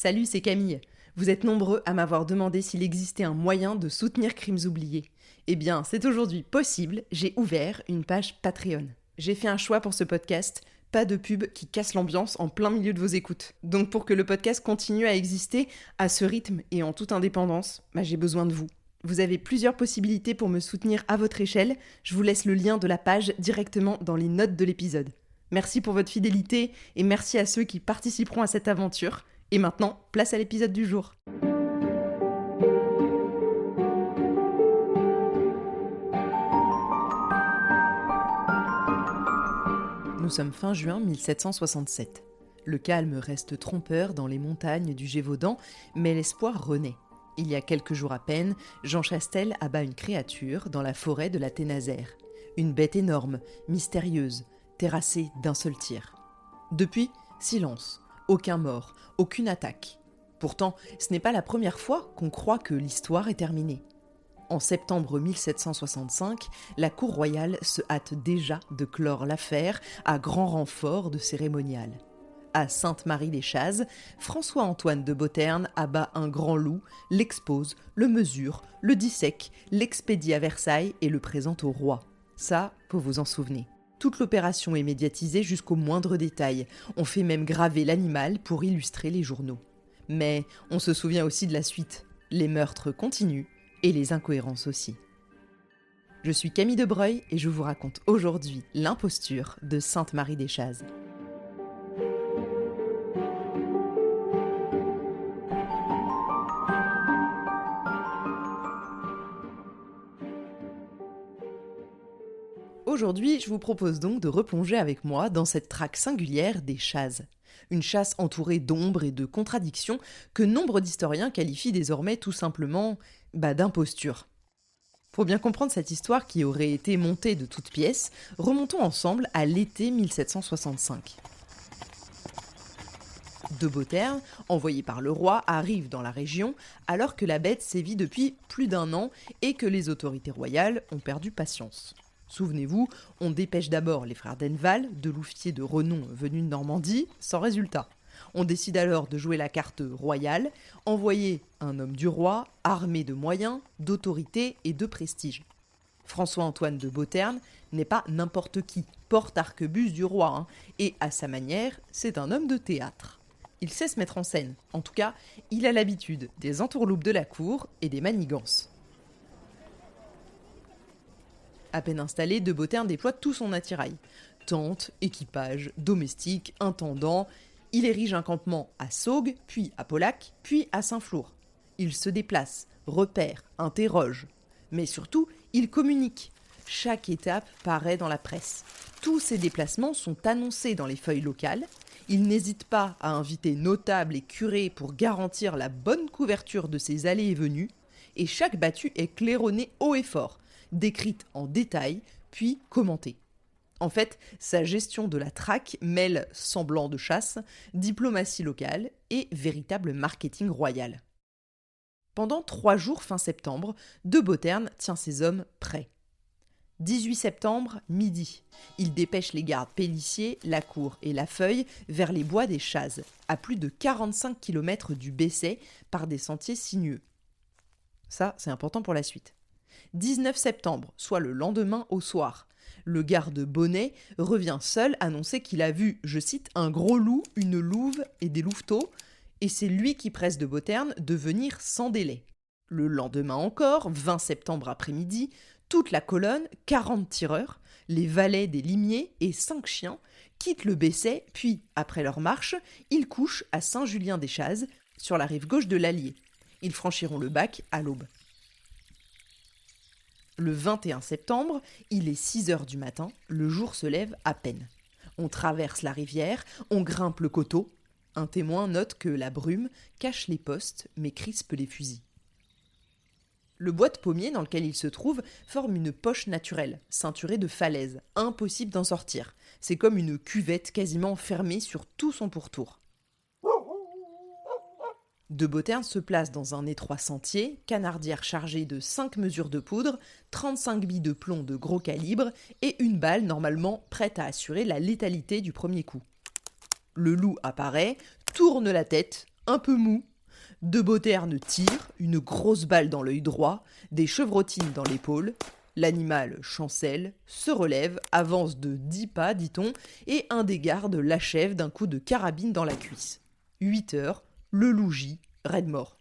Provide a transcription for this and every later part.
Salut, c'est Camille. Vous êtes nombreux à m'avoir demandé s'il existait un moyen de soutenir Crimes oubliés. Eh bien, c'est aujourd'hui possible, j'ai ouvert une page Patreon. J'ai fait un choix pour ce podcast, pas de pub qui casse l'ambiance en plein milieu de vos écoutes. Donc pour que le podcast continue à exister à ce rythme et en toute indépendance, j'ai besoin de vous. Vous avez plusieurs possibilités pour me soutenir à votre échelle, je vous laisse le lien de la page directement dans les notes de l'épisode. Merci pour votre fidélité et merci à ceux qui participeront à cette aventure. Et maintenant, place à l'épisode du jour. Nous sommes fin juin 1767. Le calme reste trompeur dans les montagnes du Gévaudan, mais l'espoir renaît. Il y a quelques jours à peine, Jean Chastel abat une créature dans la forêt de la Thénazère. Une bête énorme, mystérieuse, terrassée d'un seul tir. Depuis, silence, aucun mort, aucune attaque. Pourtant, ce n'est pas la première fois qu'on croit que l'histoire est terminée. En septembre 1765, la cour royale se hâte déjà de clore l'affaire à grand renfort de cérémonial. À Sainte-Marie-des-Chazes, François-Antoine de Beauterne abat un grand loup, l'expose, le mesure, le dissèque, l'expédie à Versailles et le présente au roi. Ça, vous vous en souvenez. Toute l'opération est médiatisée jusqu'au moindre détail. On fait même graver l'animal pour illustrer les journaux. Mais on se souvient aussi de la suite. Les meurtres continuent et les incohérences aussi. Je suis Camille Debreuil et je vous raconte aujourd'hui l'imposture de Sainte-Marie-des-Chazes. Aujourd'hui, je vous propose donc de replonger avec moi dans cette traque singulière des Chazes. Une chasse entourée d'ombres et de contradictions que nombre d'historiens qualifient désormais tout simplement d'imposture. Pour bien comprendre cette histoire qui aurait été montée de toutes pièces, remontons ensemble à l'été 1765. De Beauterne, envoyé par le roi, arrive dans la région alors que la bête sévit depuis plus d'1 an et que les autorités royales ont perdu patience. Souvenez-vous, on dépêche d'abord les frères d'Enval, deux louvetiers de renom venus de Normandie, sans résultat. On décide alors de jouer la carte royale, envoyer un homme du roi, armé de moyens, d'autorité et de prestige. François-Antoine de Beauterne n'est pas n'importe qui, porte-arquebuse du roi, et à sa manière, c'est un homme de théâtre. Il sait se mettre en scène, en tout cas, il a l'habitude des entourloupes de la cour et des manigances. À peine installé, de Beauterne déploie tout son attirail. Tentes, équipage, domestiques, intendants. Il érige un campement à Saugues, puis à Paulac, puis à Saint-Flour. Il se déplace, repère, interroge. Mais surtout, il communique. Chaque étape paraît dans la presse. Tous ces déplacements sont annoncés dans les feuilles locales. Il n'hésite pas à inviter notables et curés pour garantir la bonne couverture de ses allées et venues. Et chaque battue est claironnée haut et fort, décrite en détail, puis commentée. En fait, sa gestion de la traque mêle semblant de chasse, diplomatie locale et véritable marketing royal. Pendant 3 jours fin septembre, de Beauterne tient ses hommes prêts. 18 septembre, midi. Il dépêche les gardes Pélissier, la Cour et la Feuille vers les bois des Chazes, à plus de 45 km du Bessay, par des sentiers sinueux. Ça, c'est important pour la suite. 19 septembre, soit le lendemain au soir. Le garde Bonnet revient seul annoncer qu'il a vu, je cite, un gros loup, une louve et des louveteaux, et c'est lui qui presse de Beauterne de venir sans délai. Le lendemain encore, 20 septembre après-midi, toute la colonne, 40 tireurs, les valets des limiers et 5 chiens quittent le Bessay, puis, après leur marche, ils couchent à Saint-Julien-des-Chazes, sur la rive gauche de l'Allier. Ils franchiront le Bac à l'aube. Le 21 septembre, il est 6h du matin, le jour se lève à peine. On traverse la rivière, on grimpe le coteau. Un témoin note que la brume cache les postes mais crispe les fusils. Le bois de pommier dans lequel il se trouve forme une poche naturelle, ceinturée de falaises. Impossible d'en sortir. C'est comme une cuvette quasiment fermée sur tout son pourtour. De Beauterne se place dans un étroit sentier, canardière chargée de 5 mesures de poudre, 35 billes de plomb de gros calibre et une balle normalement prête à assurer la létalité du premier coup. Le loup apparaît, tourne la tête, un peu mou. De Beauterne tire, une grosse balle dans l'œil droit, des chevrotines dans l'épaule. L'animal chancelle, se relève, avance de 10 pas, dit-on, et un des gardes l'achève d'un coup de carabine dans la cuisse. 8 heures, le loup gît, raide mort.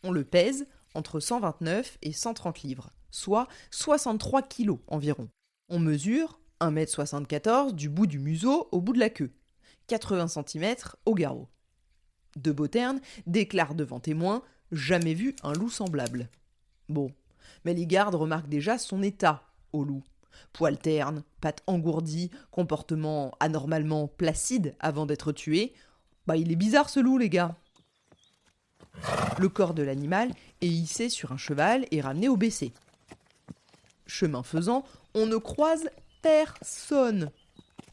On le pèse entre 129 et 130 livres, soit 63 kilos environ. On mesure 1,74 m du bout du museau au bout de la queue, 80 cm au garrot. De Beauterne déclare devant témoins « jamais vu un loup semblable ». Bon, mais les gardes remarquent déjà son état au loup. Poil terne, pattes engourdies, comportement anormalement placide avant d'être tué. Il est bizarre ce loup, les gars. Le corps de l'animal est hissé sur un cheval et ramené au bessé. Chemin faisant, on ne croise personne.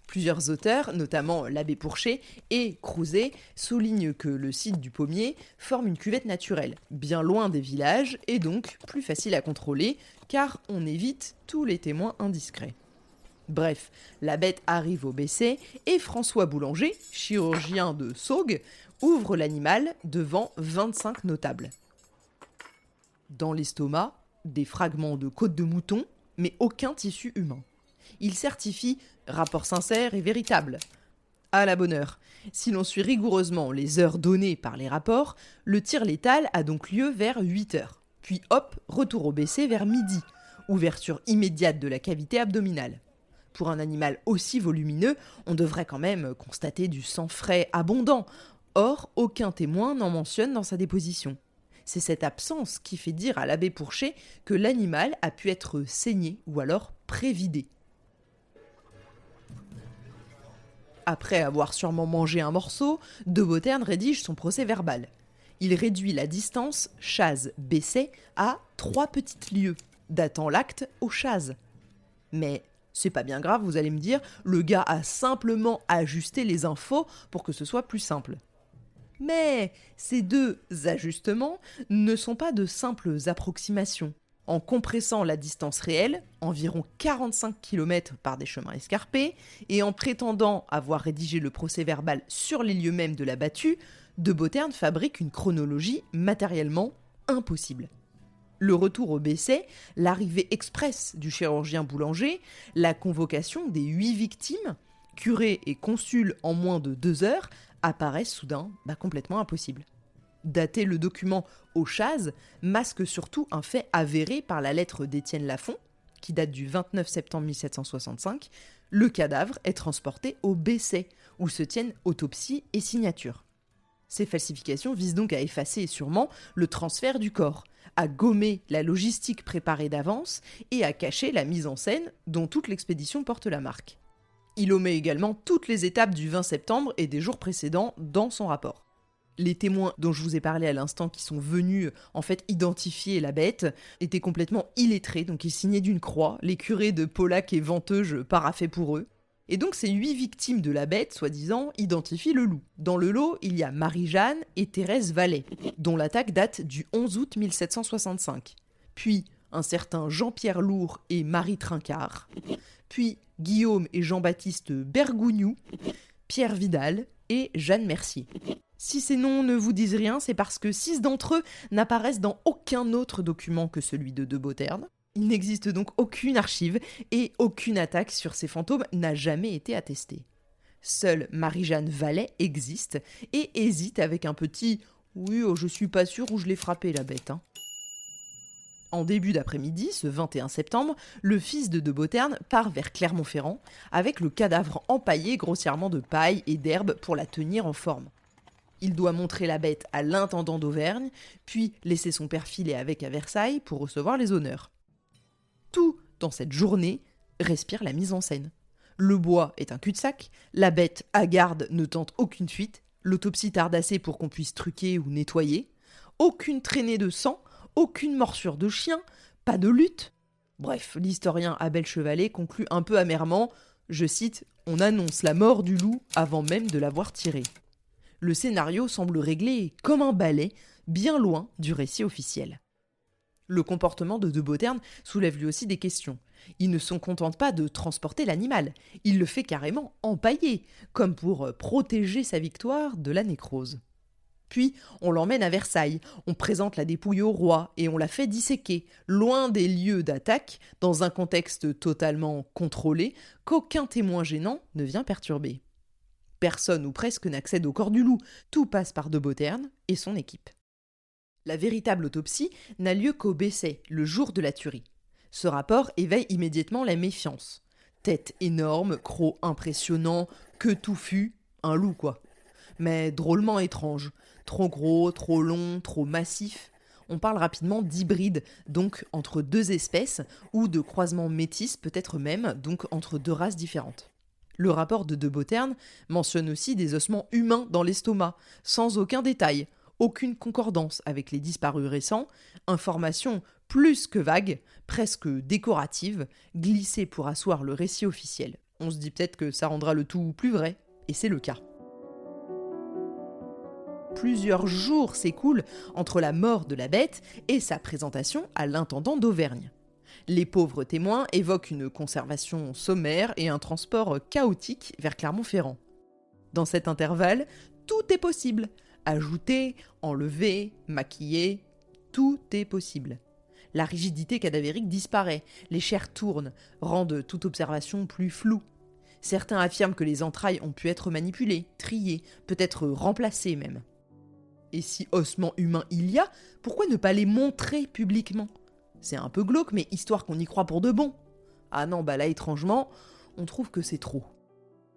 Plusieurs auteurs, notamment l'abbé Pourchet et Crouzet, soulignent que le site du pommier forme une cuvette naturelle, bien loin des villages et donc plus facile à contrôler, car on évite tous les témoins indiscrets. Bref, la bête arrive au bessé et François Boulanger, chirurgien de Saugues, ouvre l'animal devant 25 notables. Dans l'estomac, des fragments de côte de mouton, mais aucun tissu humain. Il certifie rapport sincère et véritable. À la bonne heure, si l'on suit rigoureusement les heures données par les rapports, le tir létal a donc lieu vers 8 heures. Puis hop, retour au bessé vers midi, ouverture immédiate de la cavité abdominale. Pour un animal aussi volumineux, on devrait quand même constater du sang frais abondant. Or, aucun témoin n'en mentionne dans sa déposition. C'est cette absence qui fait dire à l'abbé Pourchet que l'animal a pu être saigné ou alors prévidé. Après avoir sûrement mangé un morceau, De Beauterne rédige son procès-verbal. Il réduit la distance Chaz-Bessay à 3 petites lieues, datant l'acte au Chaz. Mais c'est pas bien grave, vous allez me dire, le gars a simplement ajusté les infos pour que ce soit plus simple. Mais ces deux ajustements ne sont pas de simples approximations. En compressant la distance réelle, environ 45 km par des chemins escarpés, et en prétendant avoir rédigé le procès-verbal sur les lieux mêmes de la battue, De Beauterne fabrique une chronologie matériellement impossible. Le retour au bessé, l'arrivée express du chirurgien Boulanger, la convocation des 8 victimes, curés et consuls en moins de 2 heures, apparaissent soudain complètement impossibles. Dater le document au Chaz masque surtout un fait avéré par la lettre d'Étienne Lafont, qui date du 29 septembre 1765. Le cadavre est transporté au bessé, où se tiennent autopsie et signature. Ces falsifications visent donc à effacer sûrement le transfert du corps, à gommer la logistique préparée d'avance et à cacher la mise en scène dont toute l'expédition porte la marque. Il omet également toutes les étapes du 20 septembre et des jours précédents dans son rapport. Les témoins dont je vous ai parlé à l'instant, qui sont venus identifier la bête, étaient complètement illettrés, donc ils signaient d'une croix. Les curés de Paullac et Venteuge paraphaient pour eux. Et donc ces 8 victimes de la bête, soi-disant, identifient le loup. Dans le lot, il y a Marie-Jeanne et Thérèse Vallet, dont l'attaque date du 11 août 1765. Puis un certain Jean-Pierre Lourd et Marie Trincard. Puis Guillaume et Jean-Baptiste Bergougnoux, Pierre Vidal et Jeanne Mercier. Si ces noms ne vous disent rien, c'est parce que 6 d'entre eux n'apparaissent dans aucun autre document que celui de De Beauterne. Il n'existe donc aucune archive et aucune attaque sur ces fantômes n'a jamais été attestée. Seule Marie-Jeanne Vallet existe et hésite avec un petit « oui, je suis pas sûre où je l'ai frappé la bête ». En début d'après-midi, ce 21 septembre, le fils de Beauterne part vers Clermont-Ferrand avec le cadavre empaillé grossièrement de paille et d'herbe pour la tenir en forme. Il doit montrer la bête à l'intendant d'Auvergne, puis laisser son père filer avec à Versailles pour recevoir les honneurs. Tout dans cette journée respire la mise en scène. Le bois est un cul-de-sac, la bête hagarde ne tente aucune fuite, l'autopsie tarde assez pour qu'on puisse truquer ou nettoyer, aucune traînée de sang, aucune morsure de chien, pas de lutte. Bref, l'historien Abel Chevalet conclut un peu amèrement, je cite, « On annonce la mort du loup avant même de l'avoir tiré ». Le scénario semble réglé comme un ballet, bien loin du récit officiel. Le comportement de Beauterne soulève lui aussi des questions. Ils ne se contentent pas de transporter l'animal, il le fait carrément empailler, comme pour protéger sa victoire de la nécrose. Puis, on l'emmène à Versailles, on présente la dépouille au roi et on la fait disséquer, loin des lieux d'attaque, dans un contexte totalement contrôlé, qu'aucun témoin gênant ne vient perturber. Personne ou presque n'accède au corps du loup, tout passe par de Beauterne et son équipe. La véritable autopsie n'a lieu qu'au Bessay, le jour de la tuerie. Ce rapport éveille immédiatement la méfiance. Tête énorme, croc impressionnant, queue touffue, un loup quoi. Mais drôlement étrange. Trop gros, trop long, trop massif. On parle rapidement d'hybride, donc entre deux espèces, ou de croisement métis peut-être même, donc entre deux races différentes. Le rapport de Beauterne mentionne aussi des ossements humains dans l'estomac, sans aucun détail, aucune concordance avec les disparus récents, information plus que vague, presque décorative, glissée pour asseoir le récit officiel. On se dit peut-être que ça rendra le tout plus vrai, et c'est le cas. Plusieurs jours s'écoulent entre la mort de la bête et sa présentation à l'intendant d'Auvergne. Les pauvres témoins évoquent une conservation sommaire et un transport chaotique vers Clermont-Ferrand. Dans cet intervalle, tout est possible. Ajouter, enlever, maquiller, tout est possible. La rigidité cadavérique disparaît, les chairs tournent, rendent toute observation plus floue. Certains affirment que les entrailles ont pu être manipulées, triées, peut-être remplacées même. Et si ossements humains il y a, pourquoi ne pas les montrer publiquement ? C'est un peu glauque, mais histoire qu'on y croit pour de bon. Ah non, bah là, étrangement, on trouve que c'est trop.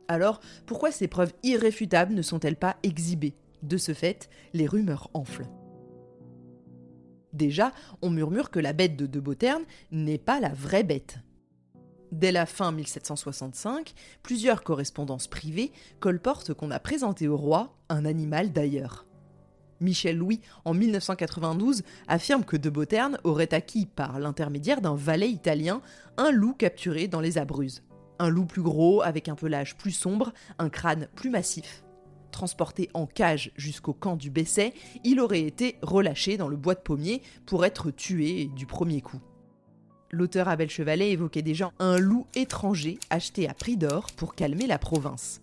Alors, pourquoi ces preuves irréfutables ne sont-elles pas exhibées ? De ce fait, les rumeurs enflent. Déjà, on murmure que la bête de Beauterne n'est pas la vraie bête. Dès la fin 1765, plusieurs correspondances privées colportent qu'on a présenté au roi un animal d'ailleurs. Michel Louis, en 1992, affirme que de Beauterne aurait acquis par l'intermédiaire d'un valet italien un loup capturé dans les Abruzzes. Un loup plus gros, avec un pelage plus sombre, un crâne plus massif. Transporté en cage jusqu'au camp du Bessay, il aurait été relâché dans le bois de pommier pour être tué du premier coup. L'auteur Abel Chevalet évoquait déjà un loup étranger acheté à prix d'or pour calmer la province.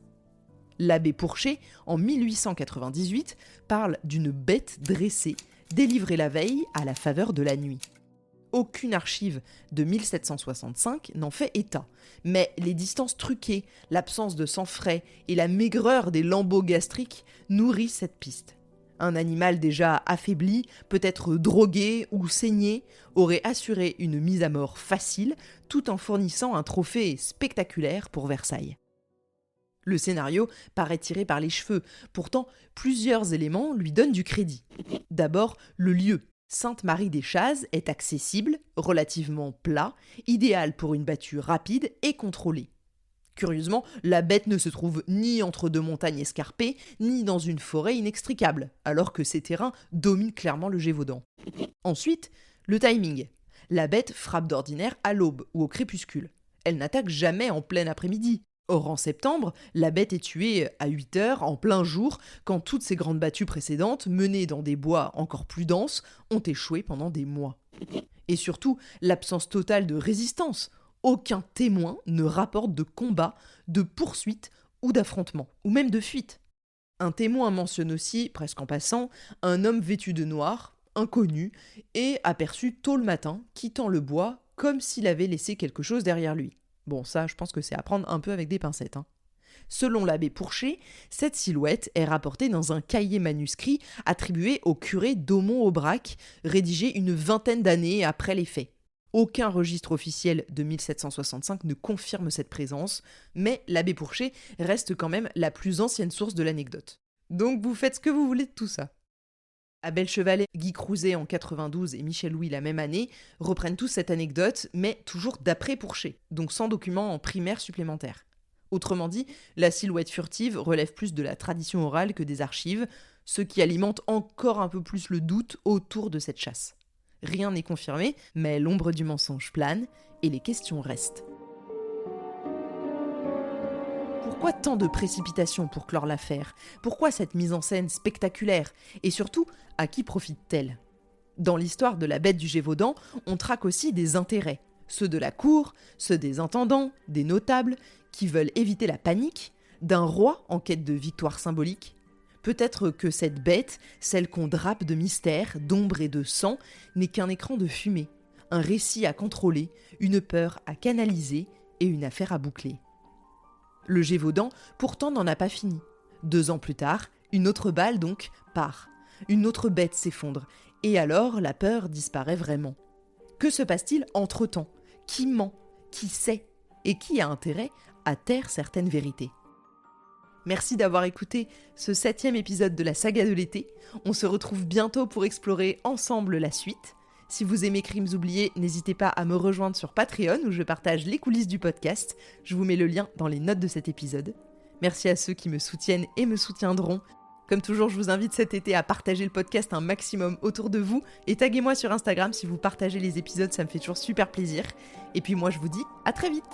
L'abbé Pourchet, en 1898, parle d'une bête dressée, délivrée la veille à la faveur de la nuit. Aucune archive de 1765 n'en fait état, mais les distances truquées, l'absence de sang frais et la maigreur des lambeaux gastriques nourrissent cette piste. Un animal déjà affaibli, peut-être drogué ou saigné, aurait assuré une mise à mort facile tout en fournissant un trophée spectaculaire pour Versailles. Le scénario paraît tiré par les cheveux, pourtant plusieurs éléments lui donnent du crédit. D'abord, le lieu. Sainte-Marie-des-Chazes est accessible, relativement plat, idéal pour une battue rapide et contrôlée. Curieusement, la bête ne se trouve ni entre deux montagnes escarpées, ni dans une forêt inextricable, alors que ces terrains dominent clairement le Gévaudan. Ensuite, le timing. La bête frappe d'ordinaire à l'aube ou au crépuscule. Elle n'attaque jamais en plein après-midi. Or, en septembre, la bête est tuée à 8 heures, en plein jour, quand toutes ces grandes battues précédentes, menées dans des bois encore plus denses, ont échoué pendant des mois. Et surtout, l'absence totale de résistance. Aucun témoin ne rapporte de combat, de poursuite ou d'affrontement, ou même de fuite. Un témoin mentionne aussi, presque en passant, un homme vêtu de noir, inconnu, et aperçu tôt le matin, quittant le bois, comme s'il avait laissé quelque chose derrière lui. Bon, ça, je pense que c'est à prendre un peu avec des pincettes. Selon l'abbé Pourchet, cette silhouette est rapportée dans un cahier manuscrit attribué au curé d'Aumont-Aubrac, rédigé une vingtaine d'années après les faits. Aucun registre officiel de 1765 ne confirme cette présence, mais l'abbé Pourchet reste quand même la plus ancienne source de l'anecdote. Donc vous faites ce que vous voulez de tout ça. Abel Chevalet, Guy Crouzet en 92 et Michel Louis la même année reprennent tous cette anecdote, mais toujours d'après Pourchet, donc sans document en primaire supplémentaire. Autrement dit, la silhouette furtive relève plus de la tradition orale que des archives, ce qui alimente encore un peu plus le doute autour de cette chasse. Rien n'est confirmé, mais l'ombre du mensonge plane et les questions restent. Pourquoi tant de précipitation pour clore l'affaire ? Pourquoi cette mise en scène spectaculaire ? Et surtout, à qui profite-t-elle ? Dans l'histoire de la bête du Gévaudan, on traque aussi des intérêts. Ceux de la cour, ceux des intendants, des notables, qui veulent éviter la panique, d'un roi en quête de victoire symbolique. Peut-être que cette bête, celle qu'on drape de mystère, d'ombre et de sang, n'est qu'un écran de fumée, un récit à contrôler, une peur à canaliser et une affaire à boucler. Le Gévaudan, pourtant, n'en a pas fini. 2 ans plus tard, une autre balle donc part. Une autre bête s'effondre, et alors la peur disparaît vraiment. Que se passe-t-il entre-temps ? Qui ment ? Qui sait ? Et qui a intérêt à taire certaines vérités ? Merci d'avoir écouté ce 7e épisode de la saga de l'été. On se retrouve bientôt pour explorer ensemble la suite. Si vous aimez Crimes oubliés, n'hésitez pas à me rejoindre sur Patreon où je partage les coulisses du podcast. Je vous mets le lien dans les notes de cet épisode. Merci à ceux qui me soutiennent et me soutiendront. Comme toujours, je vous invite cet été à partager le podcast un maximum autour de vous et taguez-moi sur Instagram si vous partagez les épisodes, ça me fait toujours super plaisir. Et puis moi, je vous dis à très vite.